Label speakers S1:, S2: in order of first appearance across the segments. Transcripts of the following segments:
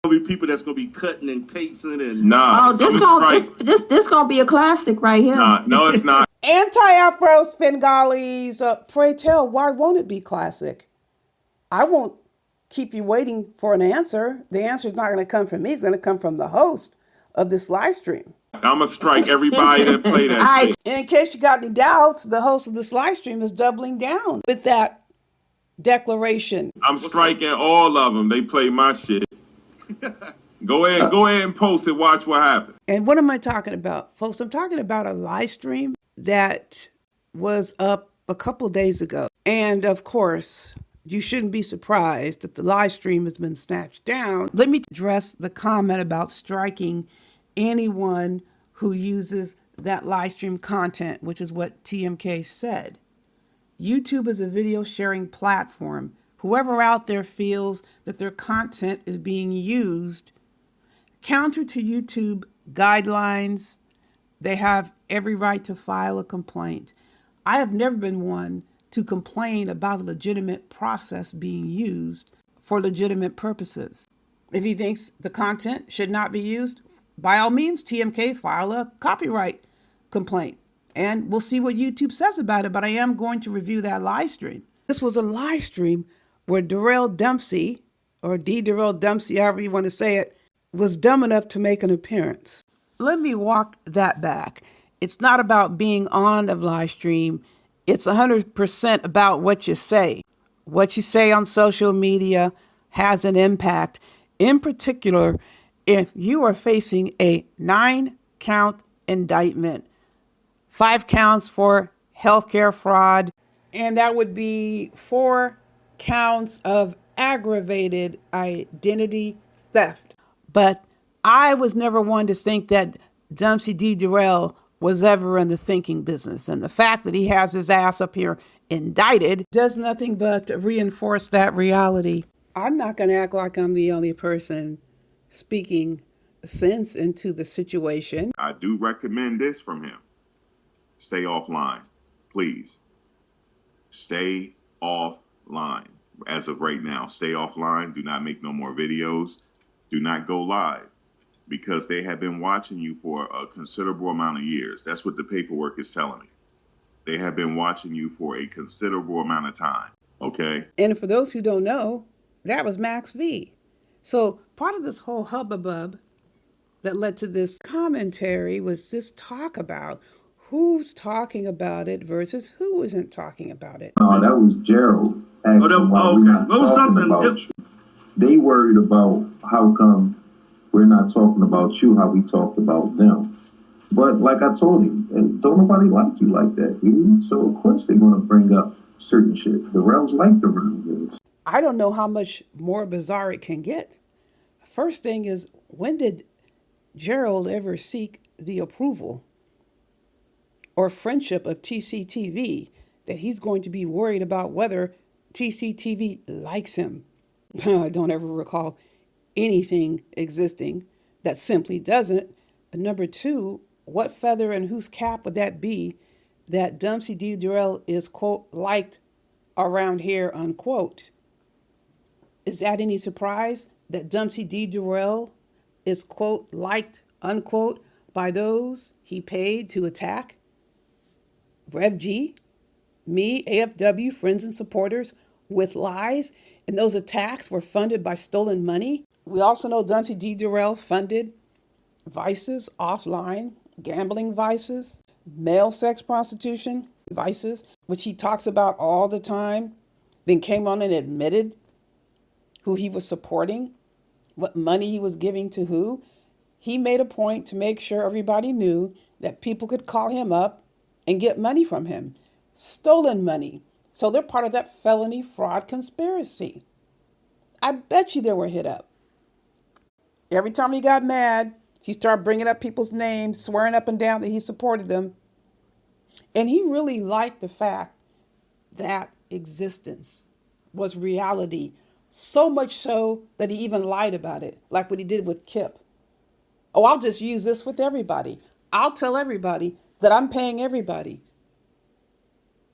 S1: Gonna be people that's gonna be cutting and pasting and
S2: Nah.
S3: Oh, this gonna be a classic right here.
S2: Nah, no, it's not.
S4: Anti-Afro Svengalis, pray tell, why won't it be classic? I won't keep you waiting for an answer. The answer is not going to come from me. It's going to come from the host of this live stream.
S2: I'm gonna strike everybody that play that shit.
S4: And in case you got any doubts, the host of this live stream is doubling down with that declaration.
S2: I'm striking all of them. They play my shit. Go ahead and post it. Watch what happens.
S4: And what am I talking about, folks? I'm talking about a live stream that was up a couple days ago. And of course, you shouldn't be surprised that the live stream has been snatched down. Let me address the comment about striking anyone who uses that live stream content, which is what TMK said. YouTube is a video sharing platform. Whoever out there feels that their content is being used counter to YouTube guidelines, they have every right to file a complaint. I have never been one to complain about a legitimate process being used for legitimate purposes. If he thinks the content should not be used, by all means, TMK file a copyright complaint. And we'll see what YouTube says about it, but I am going to review that live stream. This was a live stream where Derell Dempsey, or D. Derell Dempsey, however you want to say it, was dumb enough to make an appearance. Let me walk that back. It's not about being on the live stream. It's 100% about what you say. What you say on social media has an impact. In particular, if you are facing a 9-count indictment, 5 counts for healthcare fraud, and that would be 4 counts of aggravated identity theft. But I was never one to think that Dempsey D. Derell was ever in the thinking business. And the fact that he has his ass up here indicted does nothing but reinforce that reality. I'm not going to act like I'm the only person speaking sense into the situation.
S2: I do recommend this from him. Stay offline, please. Stay offline. As of right now, stay offline. Do not make no more videos. Do not go live, because they have been watching you for a considerable amount of years. That's what the paperwork is telling me. They have been watching you for a considerable amount of time, okay?
S4: And for those who don't know, that was Max V. So part of this whole hubbub that led to this commentary was this talk about who's talking about it versus who isn't talking about it.
S5: No, that was Gerald. They worried about how come we're not talking about you, how we talked about them. But like I told him, don't nobody like you like that, dude. So of course they're going to bring up certain shit. The Rels like the Rels.
S4: I don't know how much more bizarre it can get. First thing is, when did Gerald ever seek the approval or friendship of TCTV that he's going to be worried about whether TCTV likes him? I don't ever recall anything existing that simply doesn't. And number two, what feather and whose cap would that be that Dempsey D. Derell is, quote, liked around here, unquote? Is that any surprise that Dempsey D. Derell is, quote, liked, unquote, by those he paid to attack? Rev G, me, AFW, friends and supporters, with lies, and those attacks were funded by stolen money. We also know Dempsey D. Derell funded vices offline, gambling vices, male sex prostitution vices, which he talks about all the time, then came on and admitted who he was supporting, what money he was giving to who. He made a point to make sure everybody knew that people could call him up and get money from him. Stolen money. So they're part of that felony fraud conspiracy. I bet you they were hit up. Every time he got mad, he started bringing up people's names, swearing up and down that he supported them. And he really liked the fact that existence was reality, so much so that he even lied about it, like what he did with Kip. Oh, I'll just use this with everybody. I'll tell everybody that I'm paying everybody,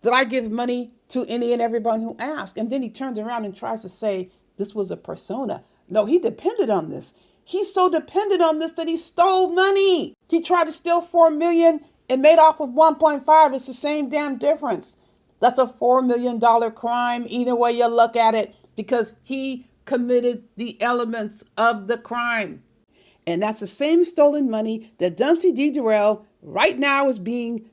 S4: that I give money to any and everyone who asks. And then he turns around and tries to say this was a persona. No, he depended on this. He's so dependent on this that he stole money. He tried to steal 4 million and made off with 1.5. It's the same damn difference. That's a $4 million crime, either way you look at it, because he committed the elements of the crime. And that's the same stolen money that Dempsey D. Derell right now is being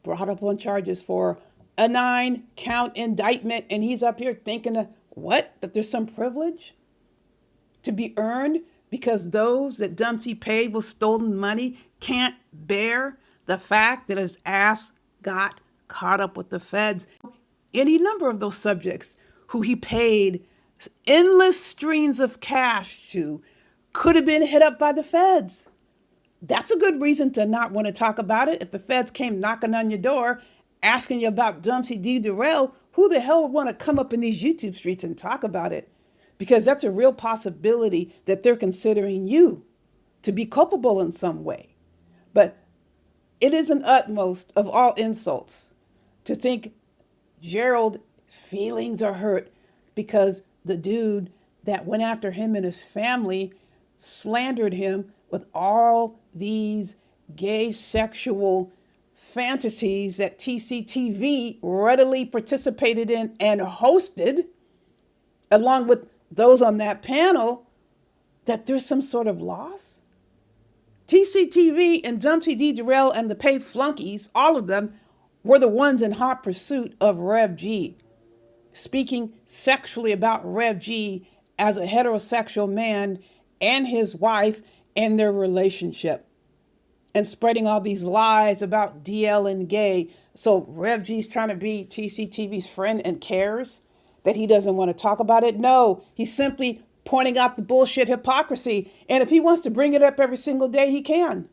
S4: brought up on charges for a 9-count indictment. And he's up here thinking, that there's some privilege to be earned because those that Dempsey paid with stolen money can't bear the fact that his ass got caught up with the feds. Any number of those subjects who he paid endless streams of cash to could have been hit up by the feds. That's a good reason to not want to talk about it. If the feds came knocking on your door, asking you about Dempsey D. Derell, who the hell would want to come up in these YouTube streets and talk about it? Because that's a real possibility that they're considering you to be culpable in some way. But it is an utmost of all insults to think Gerald's feelings are hurt because the dude that went after him and his family slandered him with all these gay sexual fantasies that TCTV readily participated in and hosted, along with those on that panel, that there's some sort of loss. TCTV and Dempsey D. Derell and the paid flunkies, all of them, were the ones in hot pursuit of Rev G, speaking sexually about Rev G as a heterosexual man and his wife and their relationship, and spreading all these lies about DL and gay. So Rev G's trying to be TCTV's friend and cares that he doesn't want to talk about it. No, he's simply pointing out the bullshit hypocrisy. And if he wants to bring it up every single day, he can.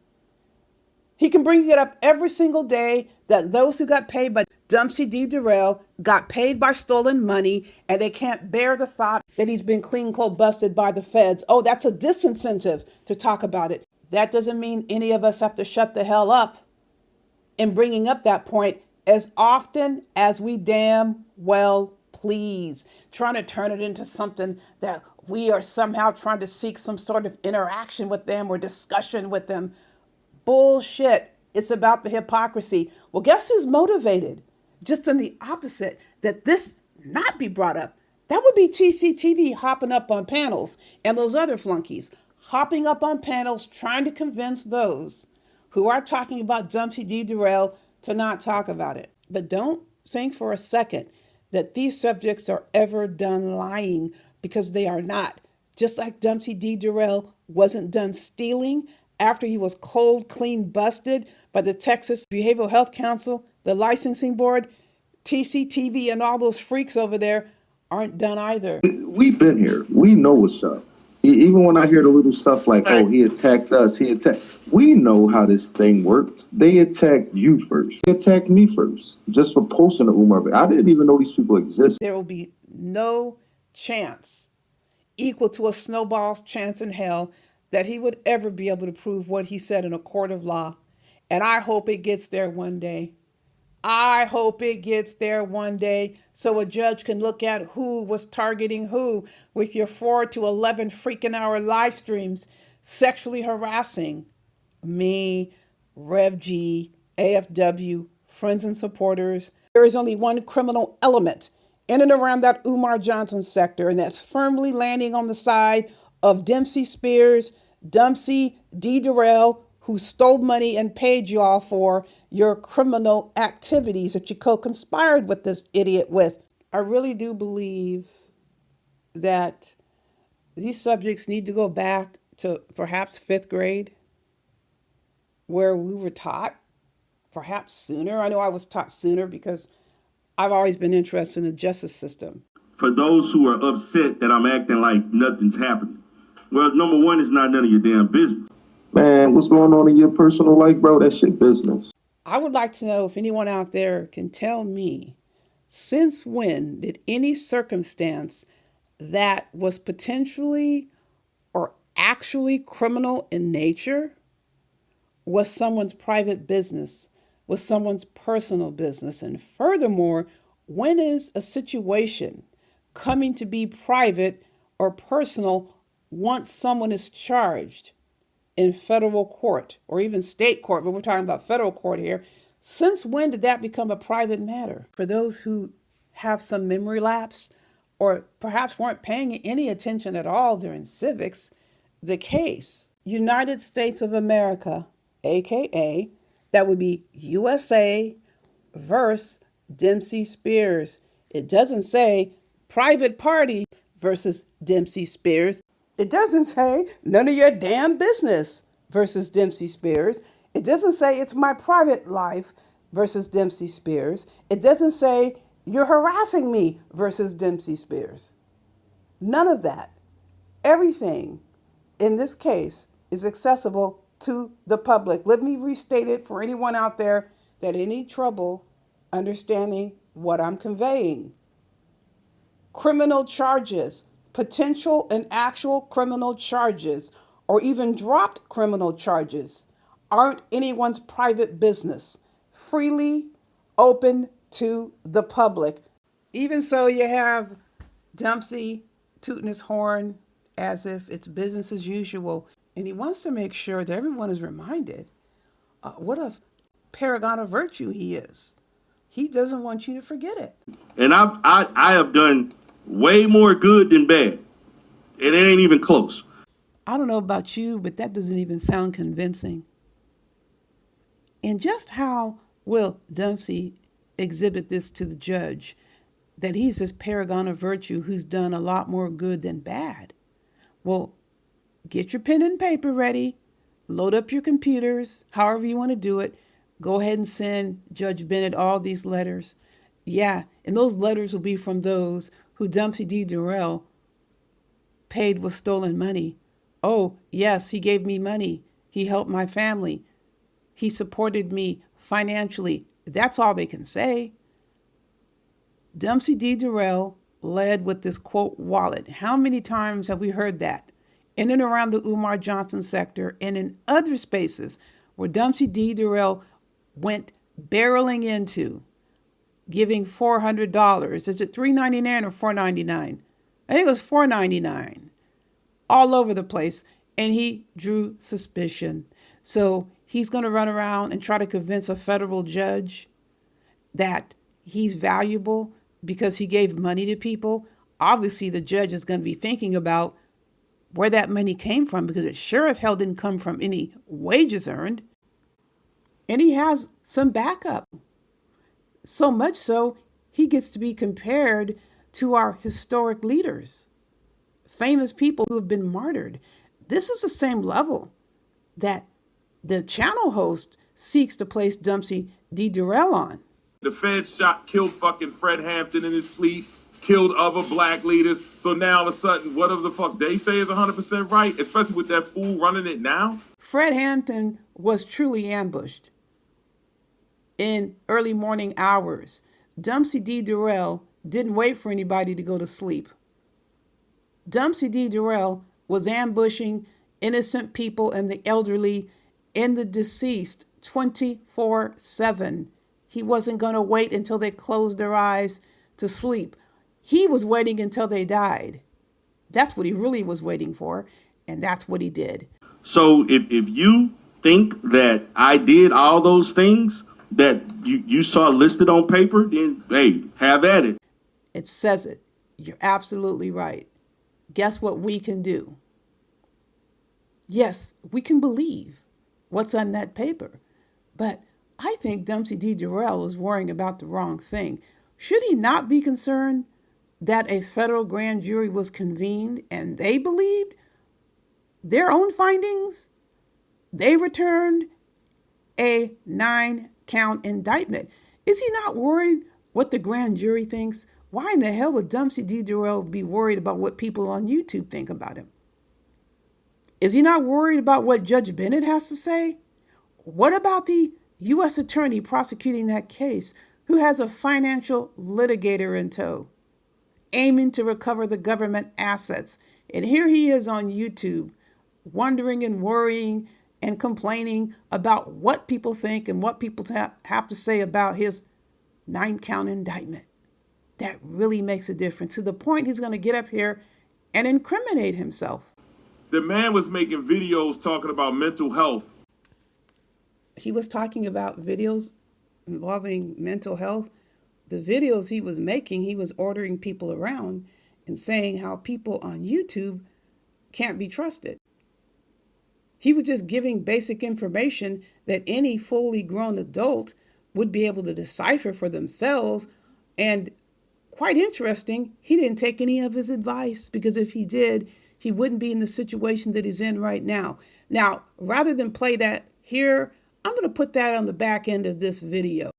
S4: He can bring it up every single day that those who got paid by Dempsey D. Derell got paid by stolen money, and they can't bear the thought that he's been clean cold busted by the feds. Oh, that's a disincentive to talk about it. That doesn't mean any of us have to shut the hell up in bringing up that point as often as we damn well please, trying to turn it into something that we are somehow trying to seek some sort of interaction with them or discussion with them. Bullshit. It's about the hypocrisy. Well, guess who's motivated? Just in the opposite, that this not be brought up. That would be TCTV hopping up on panels and those other flunkies hopping up on panels trying to convince those who are talking about Dempsey D. Derell to not talk about it. But don't think for a second that these subjects are ever done lying, because they are not. Just like Dempsey D. Derell wasn't done stealing after he was cold, clean busted by the Texas Behavioral Health Council, the licensing board, TCTV, and all those freaks over there aren't done either.
S5: We've been here. We know what's up. Even when I hear the little stuff like, oh, he attacked us, we know how this thing works. They attacked you first. They attacked me first, just for posting the Umar. I didn't even know these people exist.
S4: There will be no chance equal to a snowball's chance in hell that he would ever be able to prove what he said in a court of law. And I hope it gets there one day. I hope it gets there one day so a judge can look at who was targeting who with your 4 to 11 freaking hour live streams, sexually harassing me, Rev G, AFW, friends and supporters. There is only one criminal element in and around that Umar Johnson sector, and that's firmly landing on the side of Dempsey Spears, Dempsey D. Derell, who stole money and paid you all for your criminal activities that you co-conspired with this idiot with. I really do believe that these subjects need to go back to perhaps 5th grade, where we were taught, perhaps sooner. I know I was taught sooner because I've always been interested in the justice system.
S1: For those who are upset that I'm acting like nothing's happening, well, number one, it's not none of your damn business.
S5: Man, what's going on in your personal life, bro? That's your business.
S4: I would like to know if anyone out there can tell me, since when did any circumstance that was potentially or actually criminal in nature was someone's private business, was someone's personal business? And furthermore, when is a situation coming to be private or personal once someone is charged in federal court or even state court, but we're talking about federal court here, since when did that become a private matter? For those who have some memory lapse or perhaps weren't paying any attention at all during civics, the case, United States of America, aka that would be USA versus Dempsey Spears. It doesn't say private party versus Dempsey Spears. It doesn't say none of your damn business versus Dempsey Spears. It doesn't say it's my private life versus Dempsey Spears. It doesn't say you're harassing me versus Dempsey Spears. None of that. Everything in this case is accessible to the public. Let me restate it for anyone out there that any trouble understanding what I'm conveying. Criminal charges, potential and actual criminal charges, or even dropped criminal charges aren't anyone's private business. Freely open to the public. Even so, you have Dempsey tooting his horn as if it's business as usual. And he wants to make sure that everyone is reminded what a paragon of virtue he is. He doesn't want you to forget it.
S1: And I have done way more good than bad. And it ain't even close.
S4: I don't know about you, but that doesn't even sound convincing. And just how will Dempsey exhibit this to the judge, that he's this paragon of virtue who's done a lot more good than bad? Well, get your pen and paper ready, load up your computers, however you want to do it. Go ahead and send Judge Bennett all these letters. Yeah, and those letters will be from those who Dempsey D. Derell paid with stolen money. Oh, yes, he gave me money. He helped my family. He supported me financially. That's all they can say. Dempsey D. Derell led with this, quote, wallet. How many times have we heard that? In and around the Umar Johnson sector and in other spaces where Dempsey D. Derell went barreling into, giving $400. Is it $3.99 or $4.99? I think it was $4.99. All over the place. And he drew suspicion. So he's going to run around and try to convince a federal judge that he's valuable because he gave money to people. Obviously, the judge is going to be thinking about where that money came from, because it sure as hell didn't come from any wages earned. And he has some backup. So much so, he gets to be compared to our historic leaders, famous people who have been martyred. This is the same level that the channel host seeks to place Dempsey D. Derell on.
S6: The feds killed fucking Fred Hampton in his sleep, killed other black leaders. So now all of a sudden, whatever the fuck they say is 100% right, especially with that fool running it now.
S4: Fred Hampton was truly ambushed in early morning hours. Dempsey D. Derell didn't wait for anybody to go to sleep. Dempsey D. Derell was ambushing innocent people and the elderly and the deceased 24/7. He wasn't going to wait until they closed their eyes to sleep. He was waiting until they died. That's what he really was waiting for, and that's what he did.
S1: So if you think that I did all those things that you saw listed on paper, then, hey, have at it.
S4: It says it. You're absolutely right. Guess what we can do? Yes, we can believe what's on that paper, but I think Dempsey D. Derell is worrying about the wrong thing. Should he not be concerned that a federal grand jury was convened and they believed their own findings? They returned a 9-count indictment. Is he not worried what the grand jury thinks? Why in the hell would Dempsey D. Derell be worried about what people on YouTube think about him? Is he not worried about what Judge Bennett has to say? What about the U.S. attorney prosecuting that case who has a financial litigator in tow, aiming to recover the government assets? And here he is on YouTube, wondering and worrying and complaining about what people think and what people have to say about his 9-count indictment. That really makes a difference, to the point he's going to get up here and incriminate himself.
S6: The man was making videos talking about mental health.
S4: He was talking about videos involving mental health. The videos he was making, he was ordering people around and saying how people on YouTube can't be trusted. He was just giving basic information that any fully grown adult would be able to decipher for themselves. And quite interesting, he didn't take any of his advice, because if he did, he wouldn't be in the situation that he's in right now. Now, rather than play that here, I'm going to put that on the back end of this video.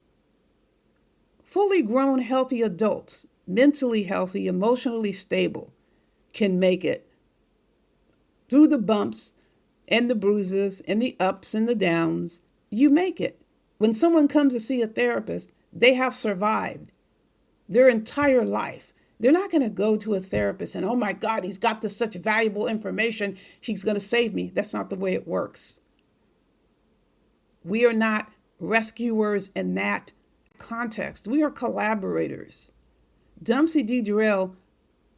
S4: Fully grown, healthy adults, mentally healthy, emotionally stable, can make it through the bumps and the bruises and the ups and the downs. You make it. When someone comes to see a therapist, they have survived their entire life. They're not going to go to a therapist and, oh my God, he's got this such valuable information, he's going to save me. That's not the way it works. We are not rescuers in that context. We are collaborators. Dumpsy D. Derell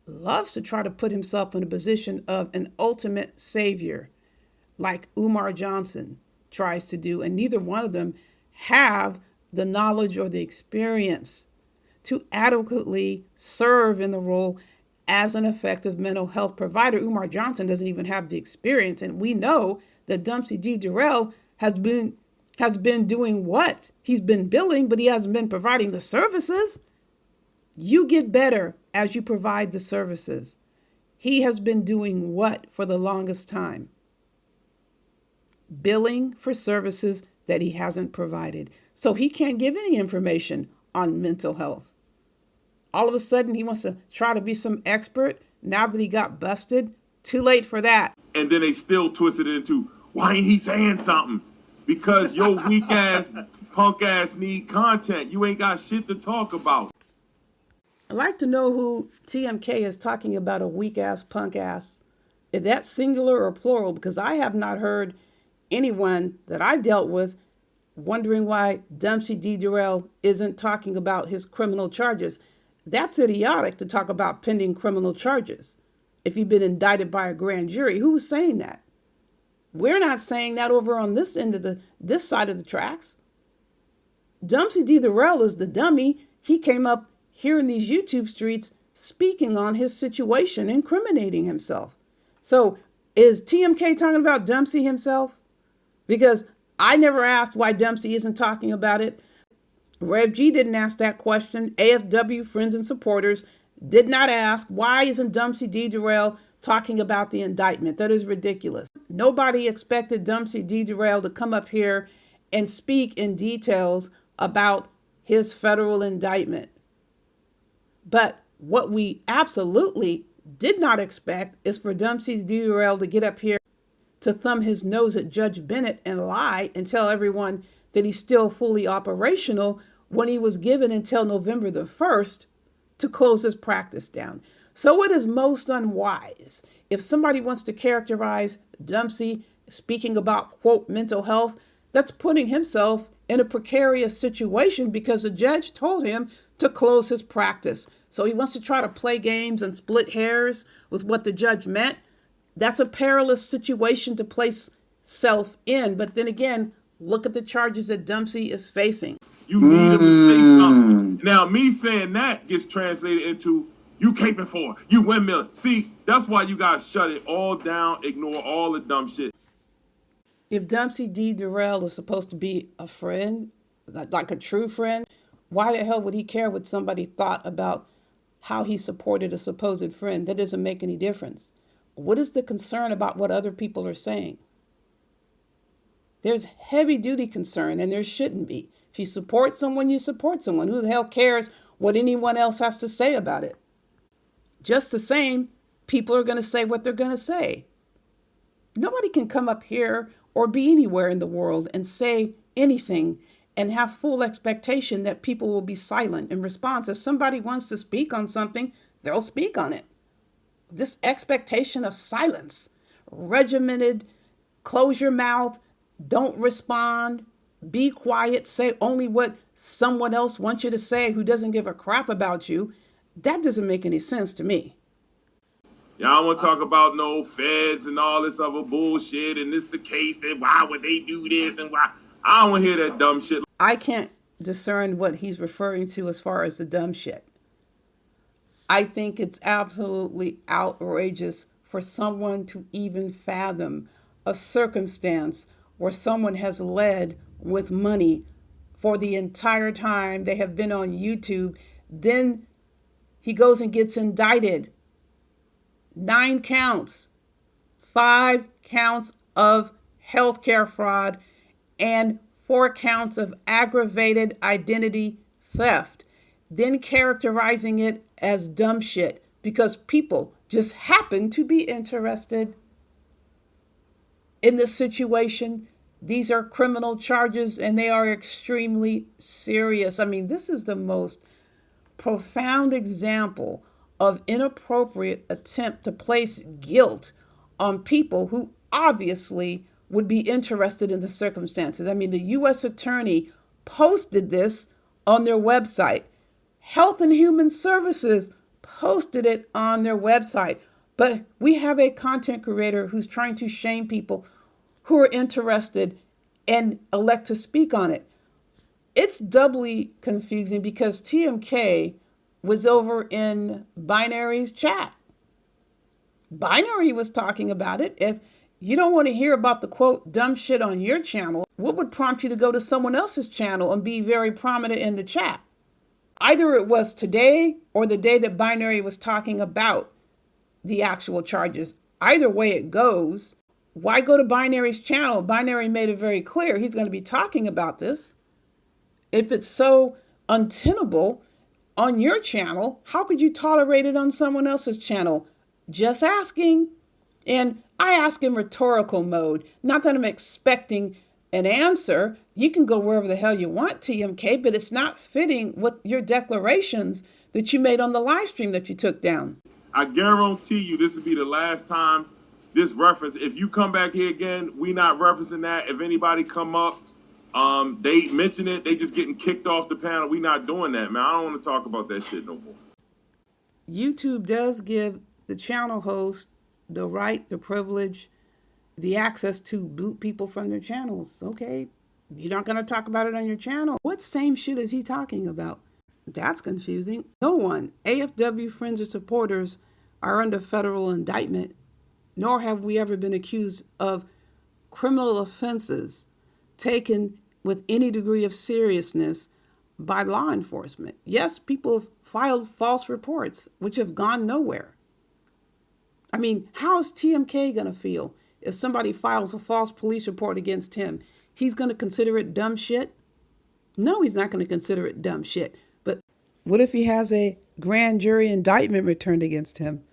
S4: loves to try to put himself in a position of an ultimate savior, like Umar Johnson tries to do, and neither one of them have the knowledge or the experience to adequately serve in the role as an effective mental health provider. Umar Johnson doesn't even have the experience, and we know that Dumpsy D. Derell has been doing what? He's been billing, but he hasn't been providing the services. You get better as you provide the services. He has been doing what for the longest time? Billing for services that he hasn't provided. So he can't give any information on mental health. All of a sudden, he wants to try to be some expert. Now that he got busted, too late for that.
S6: And then they still twisted it into, why ain't he saying something? Because your weak ass, punk ass need content. You ain't got shit to talk about.
S4: I'd like to know who TMK is talking about, a weak ass, punk ass. Is that singular or plural? Because I have not heard anyone that I've dealt with wondering why Dumpsy D. Derell isn't talking about his criminal charges. That's idiotic to talk about pending criminal charges if you've been indicted by a grand jury. Who's saying that? We're not saying that over on this end of this side of the tracks. Dumpsy D. Derell is the dummy. He came up here in these YouTube streets speaking on his situation, incriminating himself. So is TMK talking about Dumpsy himself? Because I never asked why Dumpsy isn't talking about it. Rev G didn't ask that question. AFW friends and supporters did not ask, why isn't Dumpsy D. Derell talking about the indictment? That is ridiculous. Nobody expected Dumpsy D. Derell to come up here and speak in details about his federal indictment. But what we absolutely did not expect is for Dumpsy D. Derell to get up here to thumb his nose at Judge Bennett and lie and tell everyone that he's still fully operational when he was given until November the 1st to close his practice down. So it is most unwise. If somebody wants to characterize Dumpsy speaking about, quote, mental health, that's putting himself in a precarious situation because the judge told him to close his practice. So he wants to try to play games and split hairs with what the judge meant. That's a perilous situation to place self in. But then again, look at the charges that Dumpsy is facing.
S6: You need him to say something. Now, me saying that gets translated into, you caping for, you windmill. See, that's why you guys shut it all down, ignore all the dumb shit.
S4: If Dumpsy D. Derell is supposed to be a friend, like a true friend, why the hell would he care what somebody thought about how he supported a supposed friend? That doesn't make any difference. What is the concern about what other people are saying? There's heavy duty concern, and there shouldn't be. If you support someone, you support someone. Who the hell cares what anyone else has to say about it? Just the same, people are going to say what they're going to say. Nobody can come up here or be anywhere in the world and say anything and have full expectation that people will be silent in response. If somebody wants to speak on something, they'll speak on it. This expectation of silence, regimented, close your mouth, don't respond, be quiet, say only what someone else wants you to say who doesn't give a crap about you, that doesn't make any sense to me.
S6: Y'all want to talk about no feds and all this other bullshit, and this the case that why would they do this and why? I don't want to hear that dumb shit.
S4: I can't discern what he's referring to as far as the dumb shit. I think it's absolutely outrageous for someone to even fathom a circumstance where someone has led with money for the entire time they have been on YouTube. Then he goes and gets indicted. 9 counts, 5 counts of healthcare fraud, and 4 counts of aggravated identity theft. Then characterizing it as dumb shit because people just happen to be interested in this situation. These are criminal charges and they are extremely serious. I mean, this is the most profound example of inappropriate attempt to place guilt on people who obviously would be interested in the circumstances. I mean, the U.S. Attorney posted this on their website. Health and Human Services posted it on their website. But we have a content creator who's trying to shame people who are interested and elect to speak on it. It's doubly confusing because TMK was over in Binary's chat. Binary was talking about it. If you don't want to hear about the quote dumb shit on your channel, what would prompt you to go to someone else's channel and be very prominent in the chat? Either it was today or the day that Binary was talking about the actual charges. Either way it goes, why go to Binary's channel? Binary made it very clear he's going to be talking about this. If it's so untenable on your channel, how could you tolerate it on someone else's channel? Just asking. And I ask in rhetorical mode, not that I'm expecting an answer. You can go wherever the hell you want, TMK, but it's not fitting with your declarations that you made on the live stream that you took down.
S6: I guarantee you this will be the last time this reference. If you come back here again, we not referencing that. If anybody come up, they mention it, they just getting kicked off the panel. We not doing that, man. I don't want to talk about that shit no more.
S4: YouTube does give the channel host the right, the privilege, the access to boot people from their channels. Okay, you're not going to talk about it on your channel. What same shit is he talking about? That's confusing. No one, AFW friends or supporters, are under federal indictment, nor have we ever been accused of criminal offenses taken with any degree of seriousness by law enforcement. Yes, people have filed false reports, which have gone nowhere. I mean, how is TMK going to feel if somebody files a false police report against him? He's going to consider it dumb shit? No, he's not going to consider it dumb shit. But what if he has a grand jury indictment returned against him?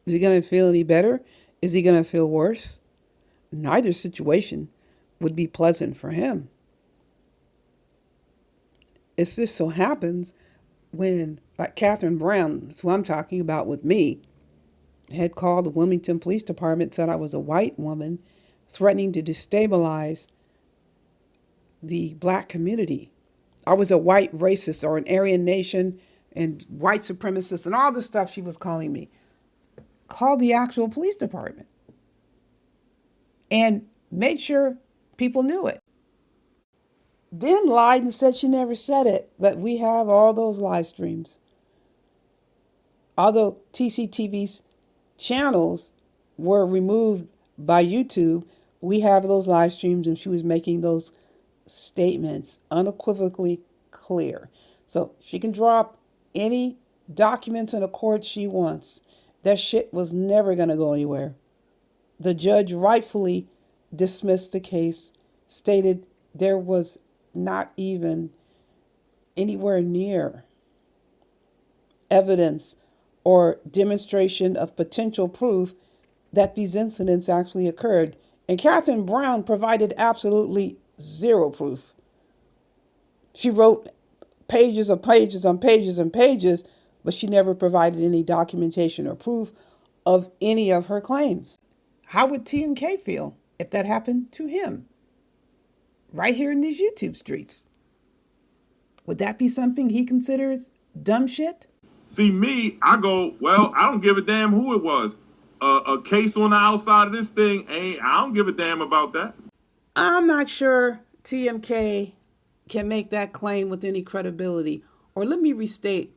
S4: Is he going to feel any better? Is he going to feel worse? Neither situation would be pleasant for him. It just so happens when, like Catherine Brown, that's who I'm talking about with me, had called the Wilmington Police Department, said I was a white woman threatening to destabilize the black community. I was a white racist or an Aryan nation and white supremacist and all the stuff she was calling me. Called the actual police department and made sure people knew it. Then lied and said she never said it, but we have all those live streams. Although TCTV's channels were removed by YouTube, we have those live streams and she was making those statements unequivocally clear. So she can drop any documents in a court she wants. That shit was never going to go anywhere. The judge rightfully dismissed the case, stated there was not even anywhere near evidence or demonstration of potential proof that these incidents actually occurred. And Catherine Brown provided absolutely zero proof. She wrote pages on pages on pages and pages, but she never provided any documentation or proof of any of her claims. How would TMK feel if that happened to him? Right here in these YouTube streets. Would that be something he considers dumb shit?
S6: See me, I go, well, I don't give a damn who it was. A case on the outside of this thing I don't give a damn about that.
S4: I'm not sure TMK can make that claim with any credibility. Or let me restate,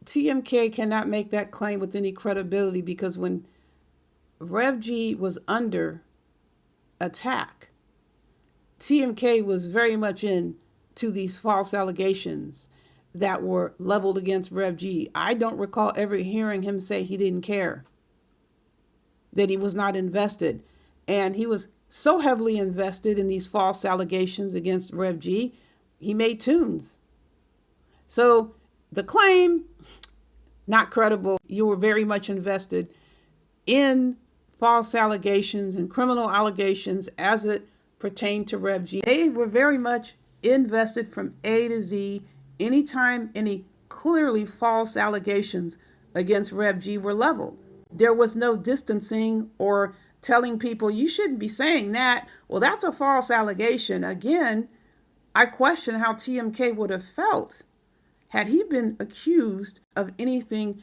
S4: TMK cannot make that claim with any credibility because when Rev G was under attack, TMK was very much into these false allegations that were leveled against Rev G. I don't recall ever hearing him say he didn't care, that he was not invested. And he was so heavily invested in these false allegations against Rev G, he made tunes. So the claim, not credible. You were very much invested in false allegations and criminal allegations as it pertained to Rev G. They were very much invested from A to Z. Anytime any clearly false allegations against Rev G were leveled, there was no distancing or telling people you shouldn't be saying that. Well, that's a false allegation. Again, I question how TMK would have felt had he been accused of anything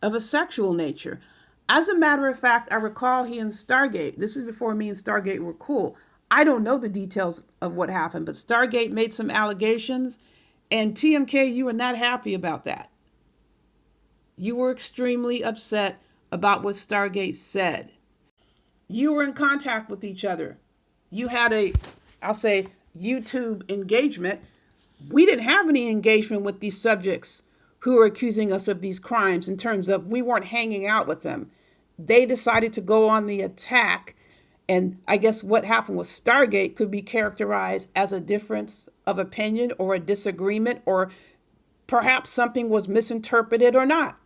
S4: of a sexual nature. As a matter of fact, I recall he and Stargate, this is before me and Stargate were cool. I don't know the details of what happened, but Stargate made some allegations, and TMK, you were not happy about that. You were extremely upset about what Stargate said. You were in contact with each other. You had I'll say, YouTube engagement. We didn't have any engagement with these subjects who are accusing us of these crimes in terms of we weren't hanging out with them. They decided to go on the attack. And I guess what happened with Stargate could be characterized as a difference of opinion or a disagreement, or perhaps something was misinterpreted or not.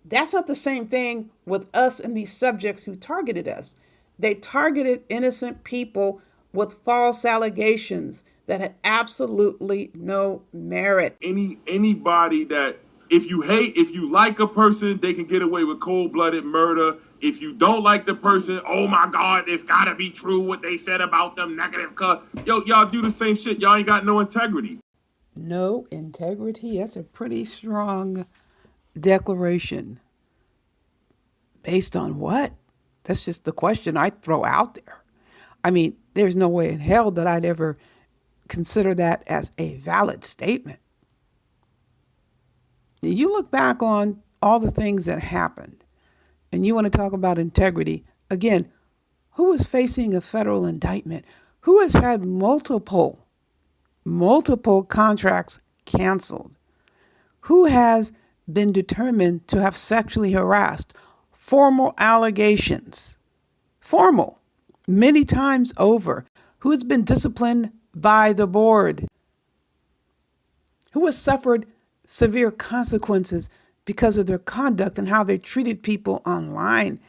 S4: That's not the same thing with us and these subjects who targeted us. They targeted innocent people with false allegations that had absolutely no merit.
S6: Anybody that, if you like a person, they can get away with cold-blooded murder. If you don't like the person, oh my God, it's gotta be true what they said about them, negative cut. Yo, y'all do the same shit. Y'all ain't got no integrity.
S4: No integrity? That's a pretty strong declaration. Based on what? That's just the question I throw out there. I mean, there's no way in hell that I'd ever consider that as a valid statement. You look back on all the things that happened, and you want to talk about integrity. Again, who is facing a federal indictment? Who has had multiple contracts canceled? Who has been determined to have sexually harassed? Formal allegations. Formal. Many times over. Who has been disciplined by the board? Who has suffered severe consequences because of their conduct and how they treated people online?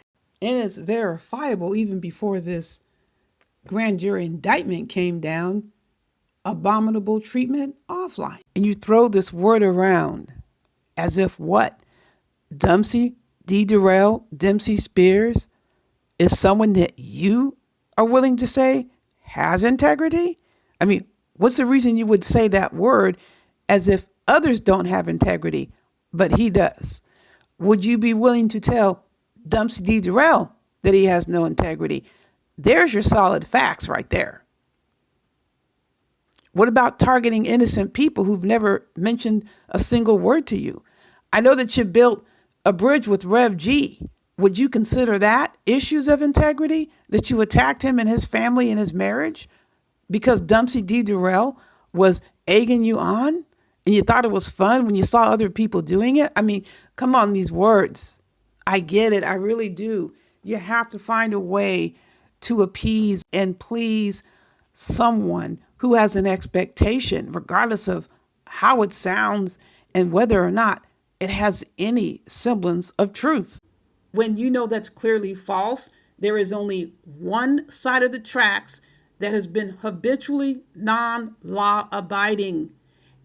S4: And it's verifiable even before this grand jury indictment came down. Abominable treatment offline. And you throw this word around as if what? Dempsey D. Derell, Dempsey Spears is someone that you are willing to say has integrity? I mean, what's the reason you would say that word as if others don't have integrity, but he does? Would you be willing to tell Dempsey D. Derell that he has no integrity? There's your solid facts right there. What about targeting innocent people who've never mentioned a single word to you? I know that you built a bridge with Rev G. Would you consider that issues of integrity, that you attacked him and his family and his marriage because Dempsey D. Derell was egging you on and you thought it was fun when you saw other people doing it? I mean, come on, these words. I get it. I really do. You have to find a way to appease and please someone who has an expectation, regardless of how it sounds and whether or not it has any semblance of truth. When you know that's clearly false, there is only one side of the tracks that has been habitually non-law abiding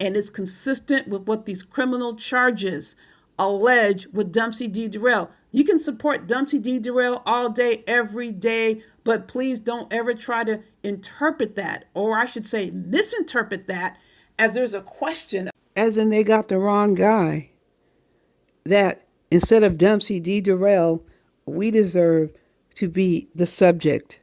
S4: and is consistent with what these criminal charges allege with Dempsey D. Derell. You can support Dempsey D. Derell all day, every day, but please don't ever try to interpret that, or I should say misinterpret that, as there's a question, as in they got the wrong guy. that instead of Dempsey D. Derell, we deserve to be the subject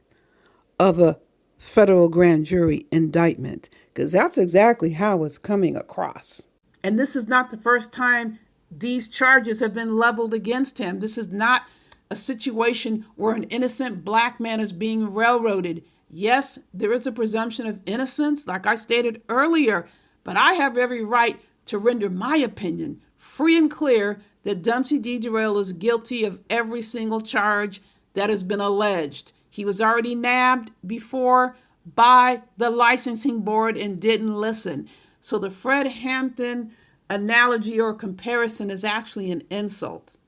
S4: of a federal grand jury indictment, because that's exactly how it's coming across. And this is not the first time these charges have been leveled against him. This is not a situation where an innocent black man is being railroaded. Yes, there is a presumption of innocence, like I stated earlier, but I have every right to render my opinion free and clear that Dempsey D. Derell is guilty of every single charge that has been alleged. He was already nabbed before by the licensing board and didn't listen. So the Fred Hampton analogy or comparison is actually an insult.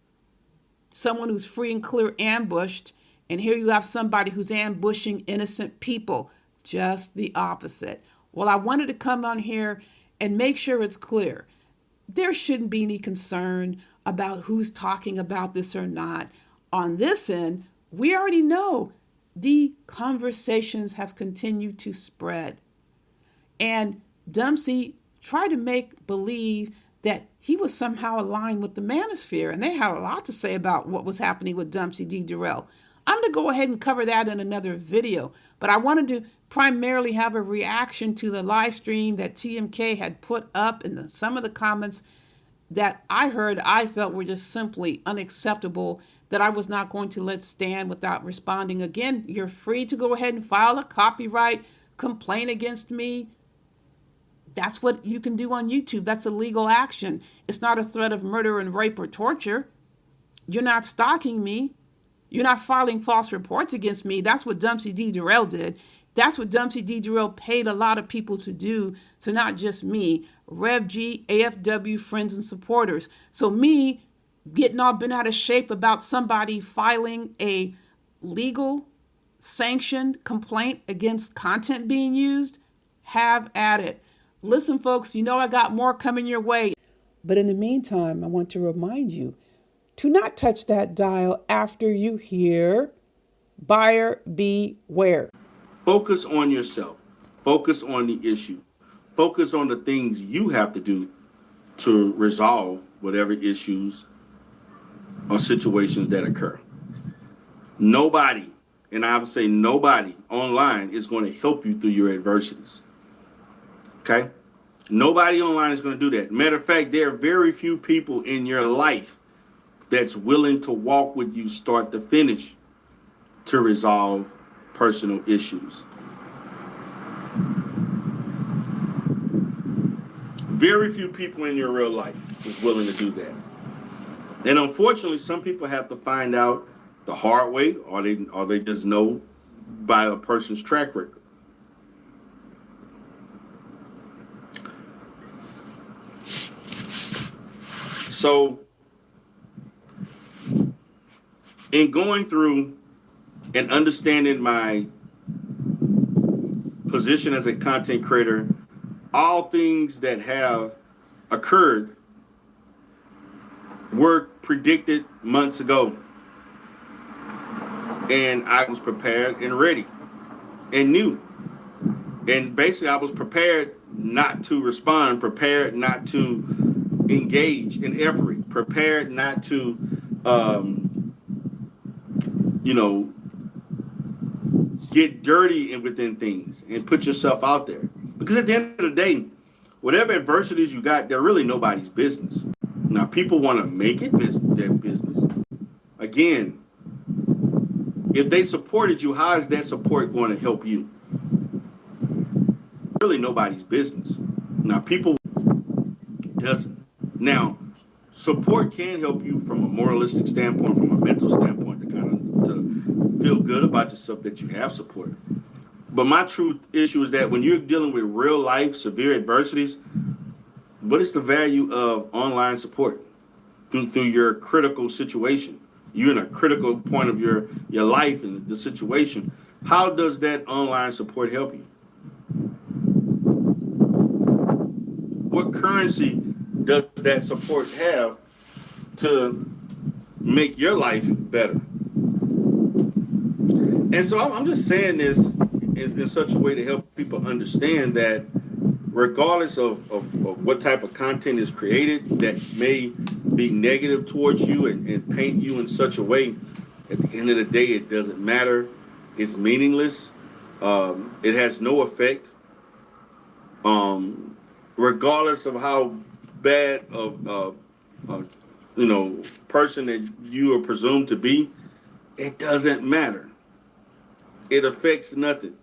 S4: Someone who's free and clear ambushed, and here you have somebody who's ambushing innocent people. Just the opposite. Well, I wanted to come on here and make sure it's clear. There shouldn't be any concern about who's talking about this or not. On this end, we already know the conversations have continued to spread. And Dempsey tried to make believe that he was somehow aligned with the manosphere, and they had a lot to say about what was happening with Dempsey D. Derell. I'm going to go ahead and cover that in another video, but I wanted to primarily have a reaction to the live stream that TMK had put up, and some of the comments that I heard I felt were just simply unacceptable, that I was not going to let stand without responding. Again, you're free to go ahead and file a copyright complaint against me. That's what you can do on YouTube. That's a legal action. It's not a threat of murder and rape or torture. You're not stalking me. You're not filing false reports against me. That's what Dempsey D. Derell did. That's what Dempsey D. Derell paid a lot of people to do, to not just me, Rev G, AFW, friends and supporters. So me getting all bent out of shape about somebody filing a legal sanctioned complaint against content being used, have at it. Listen, folks, you know I got more coming your way. But in the meantime, I want to remind you to not touch that dial after you hear buyer beware.
S1: Focus on yourself. Focus on the issue. Focus on the things you have to do to resolve whatever issues or situations that occur. Nobody, and I would say nobody online is going to help you through your adversities. Okay? Nobody online is going to do that. Matter of fact, there are very few people in your life that's willing to walk with you start to finish to resolve personal issues. Very few people in your real life is willing to do that. And unfortunately, some people have to find out the hard way, or they just know by a person's track record. So, in going through and understanding my position as a content creator, all things that have occurred were predicted months ago. And I was prepared and ready and knew. And basically I was prepared not to respond, prepared not to engage in effort, prepared not to, get dirty within things and put yourself out there. Because at the end of the day, whatever adversities you got, they're really nobody's business. Now, people want to make it their business. Again, if they supported you, how is that support going to help you? Really nobody's business. Now, people doesn't. Now, support can help you from a moralistic standpoint, from a mental standpoint, to feel good about yourself that you have support. But my true issue is that when you're dealing with real life severe adversities, what is the value of online support through your critical situation? You're in a critical point of your life and the situation. How does that online support help you? What currency does that support have to make your life better? And so I'm just saying this in such a way to help people understand that regardless of what type of content is created that may be negative towards you and paint you in such a way, at the end of the day, it doesn't matter. It's meaningless. It has no effect. Regardless of how bad of person that you are presumed to be, it doesn't matter. It affects nothing.